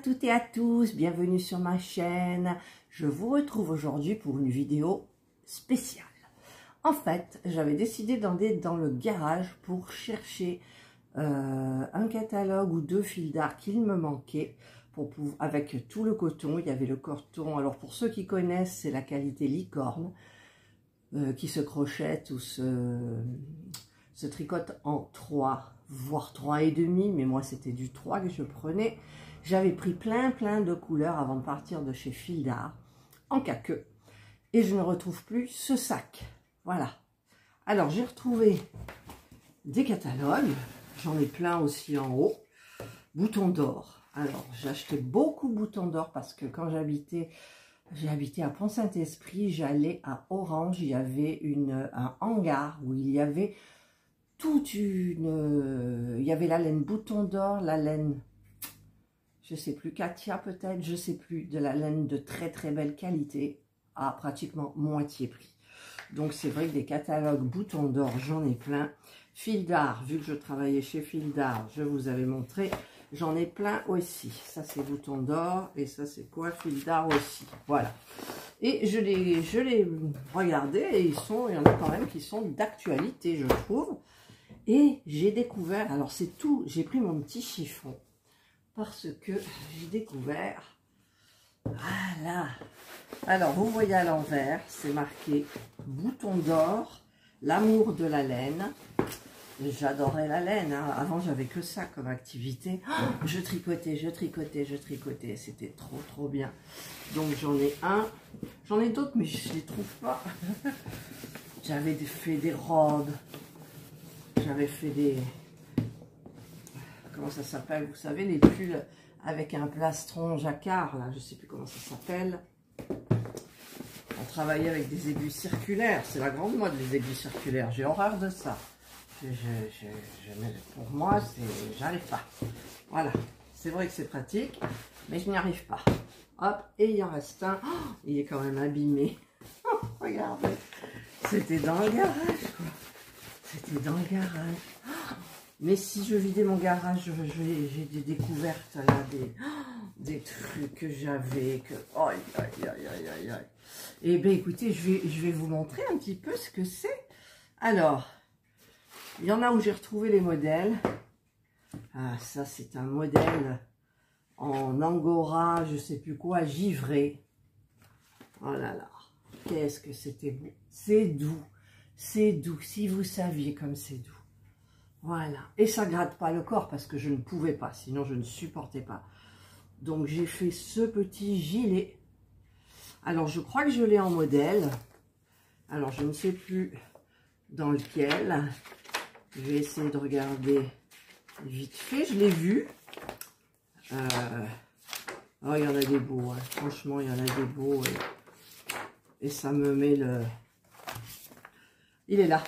toutes et à tous, bienvenue sur ma chaîne. Je vous retrouve aujourd'hui pour une vidéo spéciale. En fait, j'avais décidé d'aller dans le garage pour chercher un catalogue ou deux fils d'art qu'il me manquait avec tout le coton. Il y avait le coton, alors pour ceux qui connaissent, c'est la qualité licorne qui se crochette ou se tricote en 3, voire 3,5, mais moi c'était du 3 que je prenais. J'avais pris plein de couleurs avant de partir de chez Fil d'Art en caqueux et je ne retrouve plus ce sac. Voilà. Alors j'ai retrouvé des catalogues, j'en ai plein aussi en haut. Boutons d'or. Alors j'ai acheté beaucoup de boutons d'or parce que quand j'ai habité à Pont-Saint-Esprit, j'allais à Orange, il y avait un hangar où il y avait il y avait la laine bouton d'or, la laine, je sais plus, Katia peut-être, je sais plus, de la laine de très belle qualité à pratiquement moitié prix. Donc c'est vrai que des catalogues boutons d'or, j'en ai plein. Fil d'art, vu que je travaillais chez Fil d'art, je vous avais montré, j'en ai plein aussi. Ça c'est boutons d'or et ça c'est quoi, Fil d'art aussi. Voilà. Et je les regardais et il y en a quand même qui sont d'actualité, je trouve. Et j'ai découvert, alors c'est tout, j'ai pris mon petit chiffon parce que j'ai découvert, voilà. Alors vous voyez à l'envers, c'est marqué bouton d'or, l'amour de la laine. J'adorais la laine, hein. Avant j'avais que ça comme activité. Je tricotais, c'était trop bien. Donc j'en ai un, j'en ai d'autres mais je les trouve pas. J'avais fait des robes. J'avais fait des... Comment ça s'appelle? Vous savez, les pulls avec un plastron jacquard, là, je sais plus comment ça s'appelle. On travaillait avec des aiguilles circulaires. C'est la grande mode, les aiguilles circulaires. J'ai horreur de ça. Pour moi, j'arrive pas. Voilà. C'est vrai que c'est pratique, mais je n'y arrive pas. Hop, et il en reste un. Oh, il est quand même abîmé. Regardez. C'était dans le garage, quoi. C'était dans le garage. Mais si je vidais mon garage, j'ai des découvertes là, des trucs que j'avais, aïe. Et bien écoutez, je vais vous montrer un petit peu ce que c'est. Alors, il y en a où j'ai retrouvé les modèles. Ah, ça c'est un modèle en angora, je sais plus quoi, givré. Oh là là, qu'est-ce que c'était beau. C'est doux. C'est doux, si vous saviez comme c'est doux. Voilà. Et ça gratte pas le corps parce que je ne pouvais pas, sinon je ne supportais pas. Donc j'ai fait ce petit gilet. Alors je crois que je l'ai en modèle. Alors je ne sais plus dans lequel. Je vais essayer de regarder vite fait. Je l'ai vu. Oh, il y en a des beaux. Hein. Franchement, il y en a des beaux. Et ça me met le... Il est là.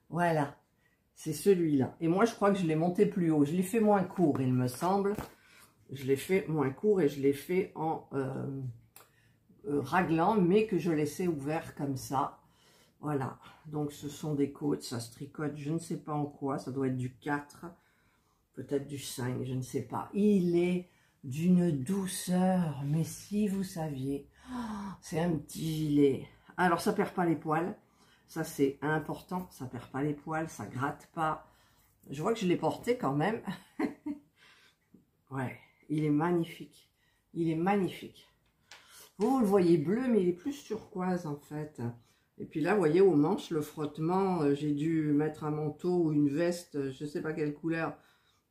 Voilà. C'est celui-là. Et moi, je crois que je l'ai monté plus haut. Je l'ai fait moins court, il me semble. Je l'ai fait moins court et je l'ai fait en raglan, mais que je laissais ouvert comme ça. Voilà. Donc, ce sont des côtes. Ça se tricote, je ne sais pas en quoi. Ça doit être du 4, peut-être du 5, je ne sais pas. Il est d'une douceur. Mais si vous saviez, c'est un petit gilet. Alors, ça perd pas les poils. Ça, c'est important. Ça perd pas les poils. Ça gratte pas. Je vois que je l'ai porté quand même. Ouais, il est magnifique. Il est magnifique. Vous le voyez bleu, mais il est plus turquoise, en fait. Et puis là, vous voyez, aux manches, le frottement, j'ai dû mettre un manteau ou une veste, je ne sais pas quelle couleur,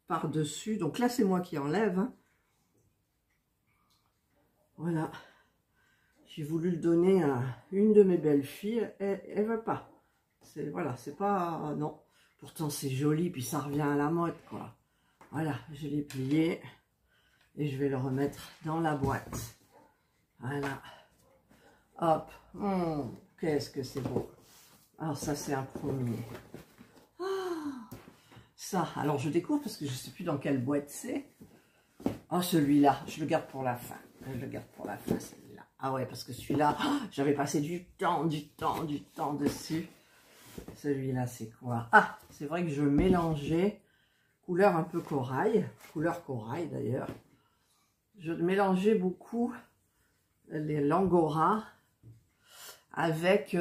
par-dessus. Donc là, c'est moi qui enlève. Hein. Voilà. J'ai voulu le donner à une de mes belles filles, elle veut pas. Voilà, c'est pas... non. Pourtant, c'est joli, puis ça revient à la mode, quoi. Voilà, je l'ai plié et je vais le remettre dans la boîte. Voilà. Hop. Qu'est-ce que c'est beau. Alors, ça, c'est un premier. Ah, ça, alors je découvre parce que je ne sais plus dans quelle boîte c'est. Oh, celui-là, je le garde pour la fin. Je le garde pour la fin, celui-là. Ah ouais, parce que celui-là, j'avais passé du temps dessus. Celui-là, c'est quoi? Ah, c'est vrai que je mélangeais couleur un peu corail, couleur corail d'ailleurs. Je mélangeais beaucoup les l'angora avec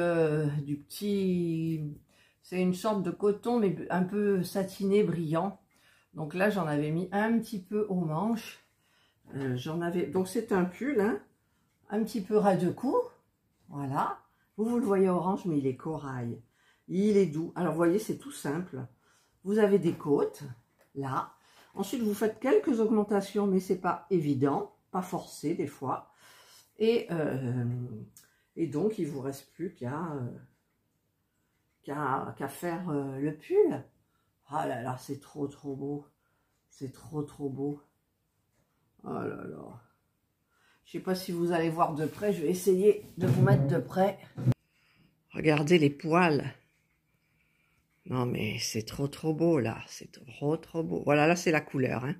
du petit... C'est une sorte de coton, mais un peu satiné, brillant. Donc là, j'en avais mis un petit peu aux manches. Donc c'est un pull, hein, un petit peu ras de cou. Voilà. Vous le voyez orange, mais il est corail. Il est doux. Alors, vous voyez, c'est tout simple. Vous avez des côtes, là. Ensuite, vous faites quelques augmentations, mais c'est pas évident, pas forcé des fois. Et donc, il vous reste plus qu'à faire le pull. Ah là là, c'est trop beau. C'est trop beau. Oh là là. Je sais pas si vous allez voir de près. Je vais essayer de vous mettre de près. Regardez les poils. Non mais c'est trop beau là. C'est trop beau. Voilà, là c'est la couleur. Hein.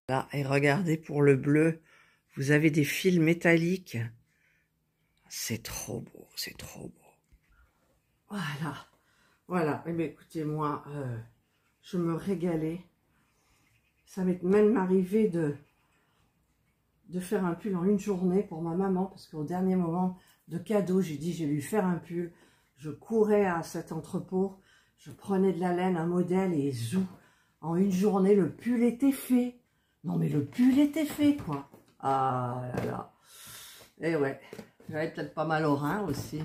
Là, et regardez pour le bleu. Vous avez des fils métalliques. C'est trop beau. C'est trop beau. Voilà. Voilà. Eh bien, écoutez, moi, je me régalais. Ça m'est même arrivé de faire un pull en une journée pour ma maman, parce qu'au dernier moment de cadeau, j'ai dit, je vais lui faire un pull. Je courais à cet entrepôt, je prenais de la laine, un modèle, et zou, en une journée, le pull était fait. Non, mais le pull était fait, quoi. Ah là là. Et ouais, j'avais peut-être pas mal au rein aussi.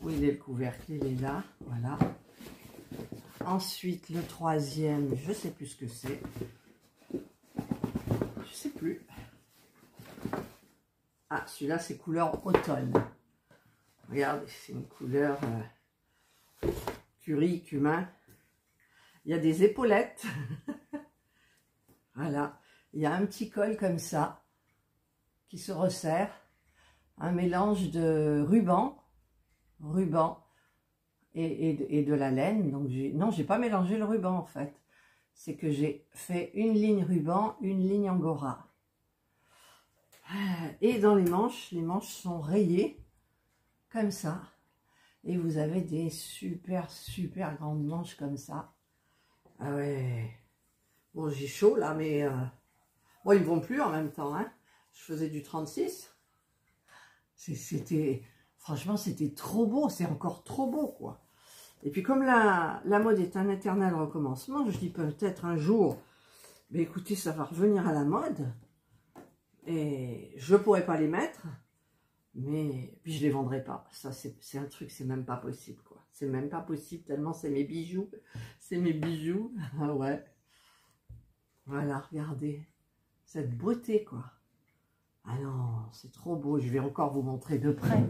Où il est le couvercle? Il est là, voilà. Ensuite, le troisième, je sais plus ce que c'est. Je sais plus. Ah, celui-là, c'est couleur automne. Regardez, c'est une couleur curry, cumin. Il y a des épaulettes. Voilà. Il y a un petit col comme ça, qui se resserre. Un mélange de ruban et de la laine. Donc, non, j'ai pas mélangé le ruban, en fait. C'est que j'ai fait une ligne ruban, une ligne angora. Et dans les manches sont rayées comme ça. Et vous avez des super grandes manches comme ça. Ah ouais. Bon, j'ai chaud là, mais bon, ils ne vont plus en même temps. Hein. Je faisais du 36. Franchement, c'était trop beau. C'est encore trop beau, quoi. Et puis comme la mode est un éternel recommencement, je dis peut-être un jour, mais écoutez, ça va revenir à la mode. Et je ne pourrais pas les mettre, mais puis je les vendrai pas. Ça, c'est un truc, c'est même pas possible, quoi. C'est même pas possible, tellement c'est mes bijoux. C'est mes bijoux. Ah ouais. Voilà, regardez. Cette beauté, quoi. Ah non, c'est trop beau. Je vais encore vous montrer de près.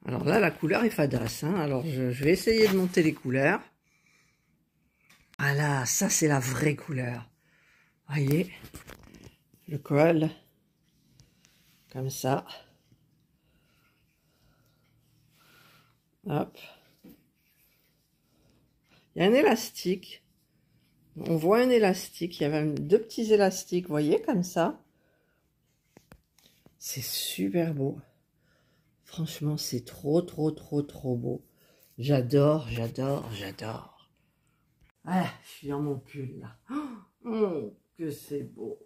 Alors là, la couleur est fadasse. Hein. Alors, je vais essayer de monter les couleurs. Voilà, ça, c'est la vraie couleur. Voyez, je colle comme ça. Hop. Il y a un élastique. On voit un élastique. Il y avait deux petits élastiques, vous voyez, comme ça. C'est super beau. Franchement, c'est trop beau. J'adore. Ah, je suis dans mon pull, là. Oh, que c'est beau,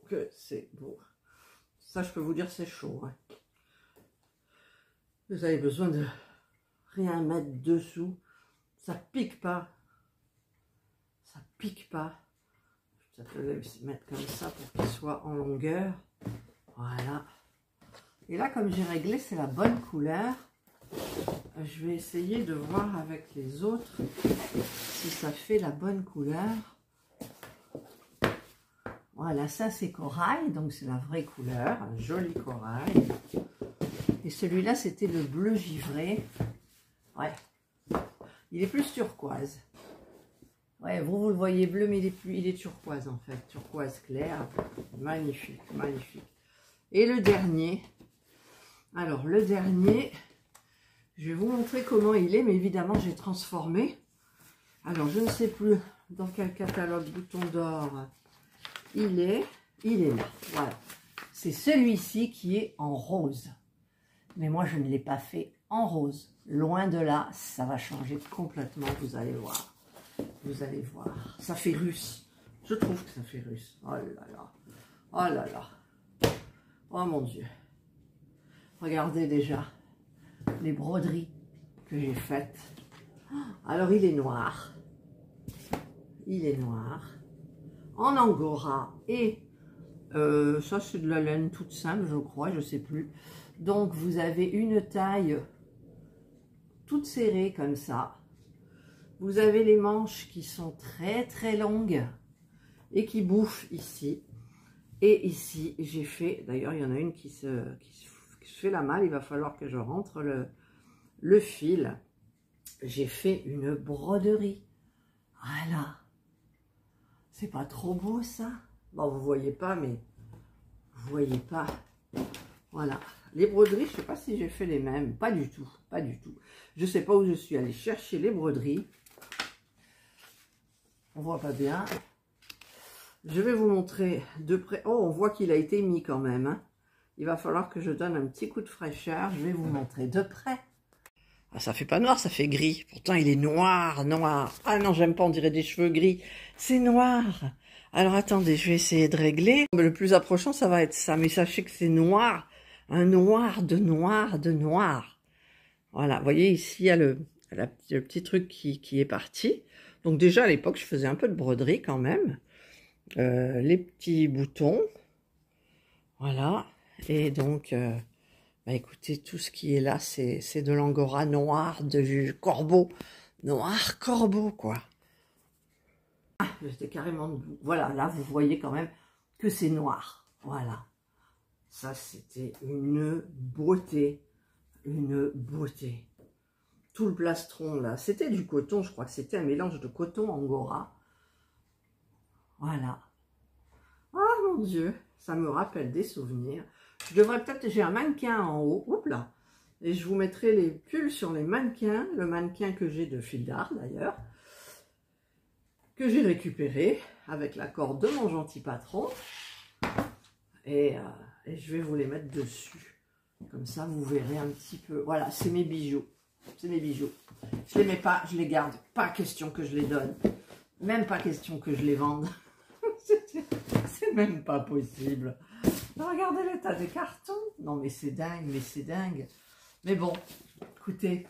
Ça, je peux vous dire, c'est chaud. Hein. Vous avez besoin de rien mettre dessous. Ça pique pas. Ça pique pas. Je vais peut-être le mettre comme ça pour qu'il soit en longueur. Voilà. Et là, comme j'ai réglé, c'est la bonne couleur. Je vais essayer de voir avec les autres si ça fait la bonne couleur. Voilà, ça c'est corail, donc c'est la vraie couleur, un joli corail. Et celui-là, c'était le bleu givré. Ouais, il est plus turquoise. Ouais, vous le voyez bleu, mais il est turquoise en fait, turquoise clair. Magnifique. Et le dernier. Alors, le dernier, je vais vous montrer comment il est, mais évidemment, j'ai transformé. Alors, je ne sais plus dans quel catalogue Bouton d'Or il est là. Voilà. C'est celui-ci qui est en rose. Mais moi, je ne l'ai pas fait en rose. Loin de là, ça va changer complètement, vous allez voir. Vous allez voir. Ça fait russe. Je trouve que ça fait russe. Oh là là. Oh là là. Oh mon Dieu. Regardez déjà les broderies que j'ai faites. Alors il est noir. Il est noir. En angora. Et ça c'est de la laine toute simple, je crois. Je sais plus. Donc vous avez une taille toute serrée comme ça. Vous avez les manches qui sont très très longues et qui bouffent ici. Et ici, j'ai fait, d'ailleurs, il y en a une qui se fait la malle. Il va falloir que je rentre le fil. J'ai fait une broderie. Voilà. C'est pas trop beau, ça? Bon, vous voyez pas, mais vous voyez pas. Voilà. Les broderies, je sais pas si j'ai fait les mêmes. Pas du tout. Pas du tout. Je sais pas où je suis allée chercher les broderies. On voit pas bien. Je vais vous montrer de près. Oh, on voit qu'il a été mis quand même. Hein. Il va falloir que je donne un petit coup de fraîcheur. Je vais vous montrer de près. Ah, ça fait pas noir, ça fait gris. Pourtant, il est noir, noir. Ah non, j'aime pas, on dirait des cheveux gris. C'est noir. Alors, attendez, je vais essayer de régler. Le plus approchant, ça va être ça. Mais sachez que c'est noir. Un noir de noir de noir. Voilà, vous voyez, ici, il y a le petit truc qui est parti. Donc déjà, à l'époque, je faisais un peu de broderie quand même. Les petits boutons, voilà, et donc, bah écoutez, tout ce qui est là, c'est de l'angora noir, de corbeau, noir corbeau, quoi. Ah, j'étais carrément debout. Voilà, là, vous voyez quand même que c'est noir, voilà. Ça, c'était une beauté, une beauté. Tout le plastron, là, c'était du coton, je crois que c'était un mélange de coton angora. Voilà. Oh mon Dieu, ça me rappelle des souvenirs. Je devrais peut-être, j'ai un mannequin en haut, oups là, et je vous mettrai les pulls sur les mannequins, le mannequin que j'ai de fil d'art d'ailleurs, que j'ai récupéré avec l'accord de mon gentil patron, et je vais vous les mettre dessus. Comme ça, vous verrez un petit peu. Voilà, c'est mes bijoux. C'est mes bijoux. Je les mets pas, je les garde. Pas question que je les donne. Même pas question que je les vende. C'est même pas possible. Regardez l'état des cartons. Non, mais c'est dingue, mais c'est dingue. Mais bon, écoutez,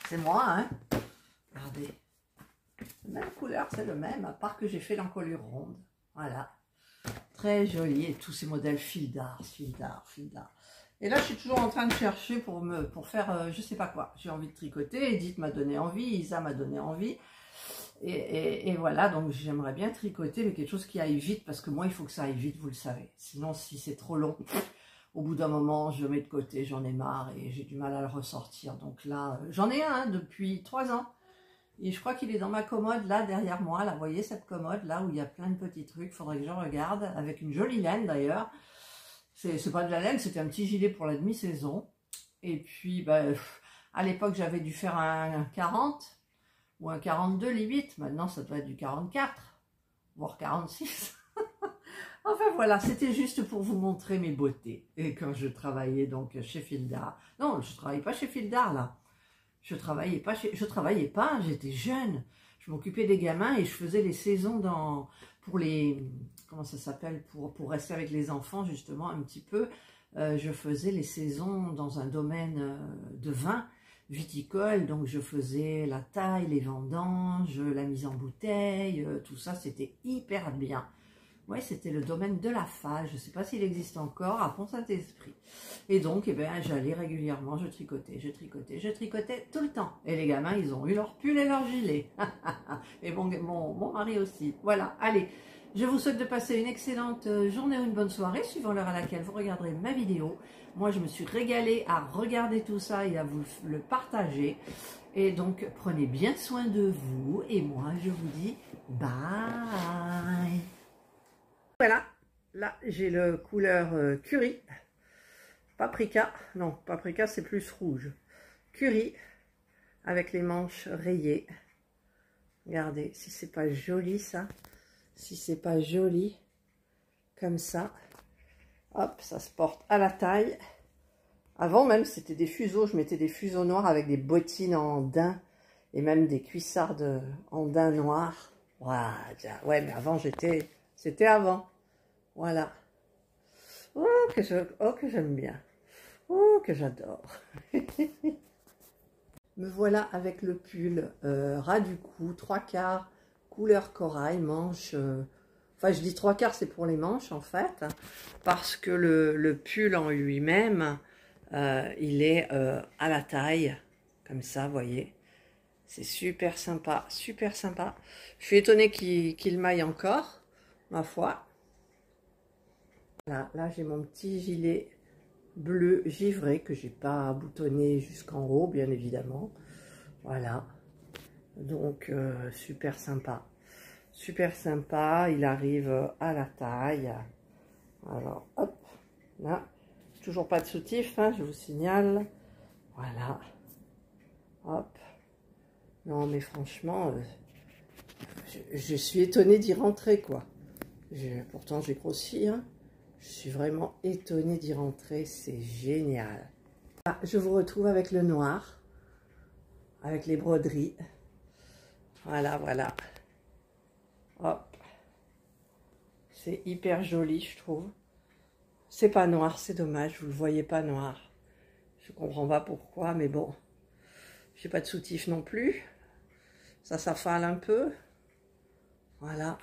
c'est moi, hein. Regardez. Même couleur, c'est le même, à part que j'ai fait l'encolure ronde. Voilà. Très joli. Et tous ces modèles fil d'art, fil d'art, fil d'art. Et là, je suis toujours en train de chercher pour faire je sais pas quoi. J'ai envie de tricoter. Edith m'a donné envie, Isa m'a donné envie. Et voilà, donc j'aimerais bien tricoter, mais quelque chose qui aille vite, parce que moi, il faut que ça aille vite, vous le savez. Sinon, si c'est trop long, au bout d'un moment, je le mets de côté, j'en ai marre et j'ai du mal à le ressortir. Donc là, j'en ai un depuis 3 ans. Et je crois qu'il est dans ma commode, là, derrière moi. Là, vous voyez cette commode, là, où il y a plein de petits trucs. Il faudrait que je regarde, avec une jolie laine, d'ailleurs. C'est pas de la laine, c'était un petit gilet pour la demi-saison. Et puis, bah, à l'époque, j'avais dû faire un 40 ou un 42 limite. Maintenant, ça doit être du 44, voire 46. Enfin, voilà, c'était juste pour vous montrer mes beautés. Et quand je travaillais donc chez Fil d'Art. Non, je ne travaillais pas chez Fil d'Art, là. Je travaillais pas, j'étais jeune. Je m'occupais des gamins et je faisais les saisons pour les, comment ça s'appelle, pour rester avec les enfants justement un petit peu. Je faisais les saisons dans un domaine de vin viticole, donc je faisais la taille, les vendanges, la mise en bouteille, tout ça, c'était hyper bien. Oui, c'était le domaine de la FA, je ne sais pas s'il existe encore, à Pont-Saint-Esprit. Et donc, eh ben, j'allais régulièrement, je tricotais tout le temps. Et les gamins, ils ont eu leur pull et leur gilet. Et mon mari aussi. Voilà, allez, je vous souhaite de passer une excellente journée ou une bonne soirée, suivant l'heure à laquelle vous regarderez ma vidéo. Moi, je me suis régalée à regarder tout ça et à vous le partager. Et donc, prenez bien soin de vous. Et moi, je vous dis bye. Voilà, là j'ai le couleur curry, paprika, non paprika c'est plus rouge, curry avec les manches rayées. Regardez si c'est pas joli ça, si c'est pas joli comme ça, hop ça se porte à la taille. Avant même c'était des fuseaux, je mettais des fuseaux noirs avec des bottines en daim Et même des cuissardes en daim noir. Voilà. Ouais, mais avant, c'était avant. Voilà. Oh, que j'aime bien. Oh, que j'adore. Me voilà avec le pull ras du cou, 3/4, couleur corail, manche. Enfin, je dis 3/4, c'est pour les manches, en fait. Parce que le pull en lui-même, il est à la taille. Comme ça, vous voyez. C'est super sympa, super sympa. Je suis étonnée qu'il maille encore, ma foi. Là j'ai mon petit gilet bleu givré que j'ai pas boutonné jusqu'en haut, bien évidemment. Voilà. Donc, super sympa. Super sympa. Il arrive à la taille. Alors, hop. Là. Toujours pas de soutif, hein, je vous signale. Voilà. Hop. Non, mais franchement, je suis étonnée d'y rentrer, quoi. Pourtant, j'ai grossi, hein. Je suis vraiment étonnée d'y rentrer, c'est génial. Ah, je vous retrouve avec le noir, avec les broderies. Voilà, voilà. Hop. C'est hyper joli, je trouve. C'est pas noir, c'est dommage, vous le voyez pas noir. Je comprends pas pourquoi, mais bon. J'ai pas de soutif non plus. Ça s'affale un peu. Voilà.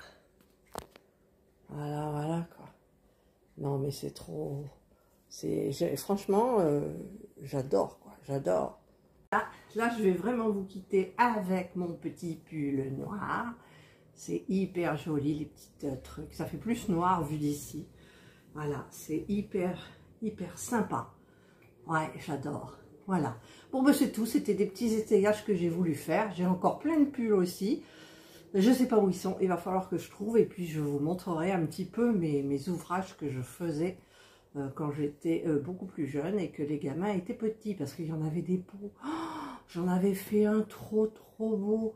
Voilà, voilà, quoi. Non, mais c'est trop... Franchement, j'adore, quoi. J'adore. Là, je vais vraiment vous quitter avec mon petit pull noir. C'est hyper joli, les petits trucs. Ça fait plus noir vu d'ici. Voilà, c'est hyper sympa. Ouais, j'adore. Voilà. Bon, ben c'est tout. C'était des petits étayages que j'ai voulu faire. J'ai encore plein de pulls aussi. Je ne sais pas où ils sont. Il va falloir que je trouve. Et puis, je vous montrerai un petit peu mes ouvrages que je faisais quand j'étais beaucoup plus jeune et que les gamins étaient petits. Parce qu'il y en avait des beaux. Oh, j'en avais fait un trop beau.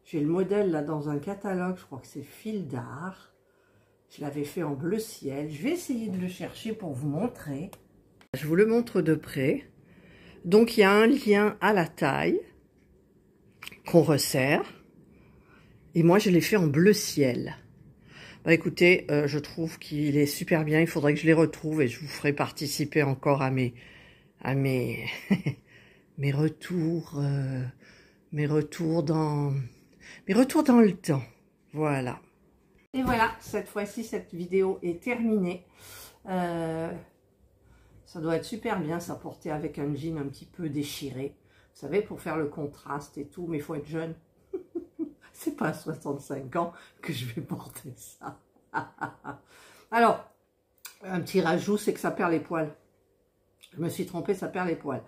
J'ai le modèle là dans un catalogue. Je crois que c'est Fil d'Art. Je l'avais fait en bleu ciel. Je vais essayer de le chercher pour vous montrer. Je vous le montre de près. Donc, il y a un lien à la taille qu'on resserre. Et moi, je l'ai fait en bleu ciel. Bah, écoutez, je trouve qu'il est super bien. Il faudrait que je les retrouve et je vous ferai participer encore à mes mes retours dans le temps. Voilà. Et voilà, cette fois-ci, cette vidéo est terminée. Ça doit être super bien, ça porter avec un jean un petit peu déchiré. Vous savez, pour faire le contraste et tout, mais il faut être jeune. C'est pas à 65 ans que je vais porter ça. Alors, un petit rajout, c'est que ça perd les poils. Je me suis trompée, ça perd les poils.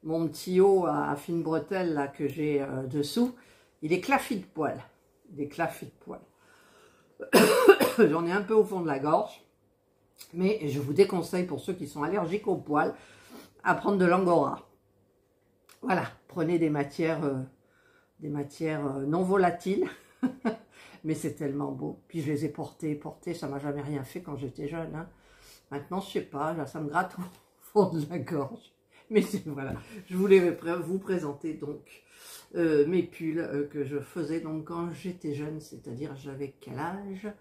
Mon petit haut à fine bretelle là, que j'ai dessous, il est claffi de poils. Il est claffi de poils. J'en ai un peu au fond de la gorge. Mais je vous déconseille, pour ceux qui sont allergiques aux poils, à prendre de l'angora. Voilà, prenez des matières non volatiles. Mais c'est tellement beau. Puis je les ai portés, ça m'a jamais rien fait quand j'étais jeune. Hein. Maintenant, je sais pas, là, ça me gratte au fond de la gorge. Mais voilà, je voulais vous présenter donc mes pulls que je faisais donc quand j'étais jeune, c'est-à-dire j'avais quel âge?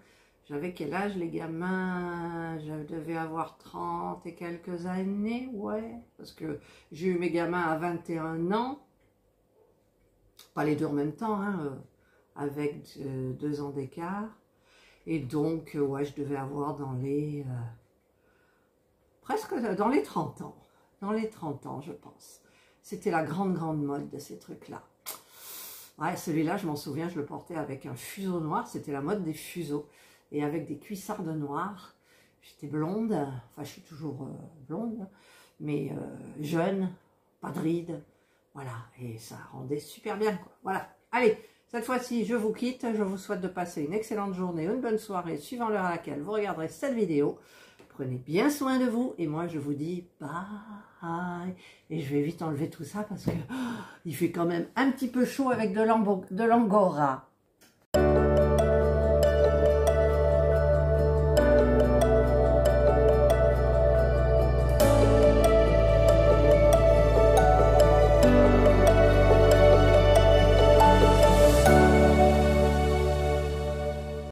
J'avais quel âge les gamins? Je devais avoir 30 et quelques années, ouais. Parce que j'ai eu mes gamins à 21 ans. Pas les deux en même temps, hein, avec 2 ans d'écart. Et donc, ouais, je devais avoir dans les... presque dans les 30 ans. Dans les 30 ans, je pense. C'était la grande mode de ces trucs-là. Ouais, celui-là, je m'en souviens, je le portais avec un fuseau noir. C'était la mode des fuseaux. Et avec des cuissardes noires. J'étais blonde, enfin je suis toujours blonde, mais jeune, pas de rides, voilà, et ça rendait super bien, quoi. Voilà, allez, cette fois-ci je vous quitte, je vous souhaite de passer une excellente journée, une bonne soirée, suivant l'heure à laquelle vous regarderez cette vidéo. Prenez bien soin de vous, et moi je vous dis bye, et je vais vite enlever tout ça, parce que il fait quand même un petit peu chaud avec de l'angora.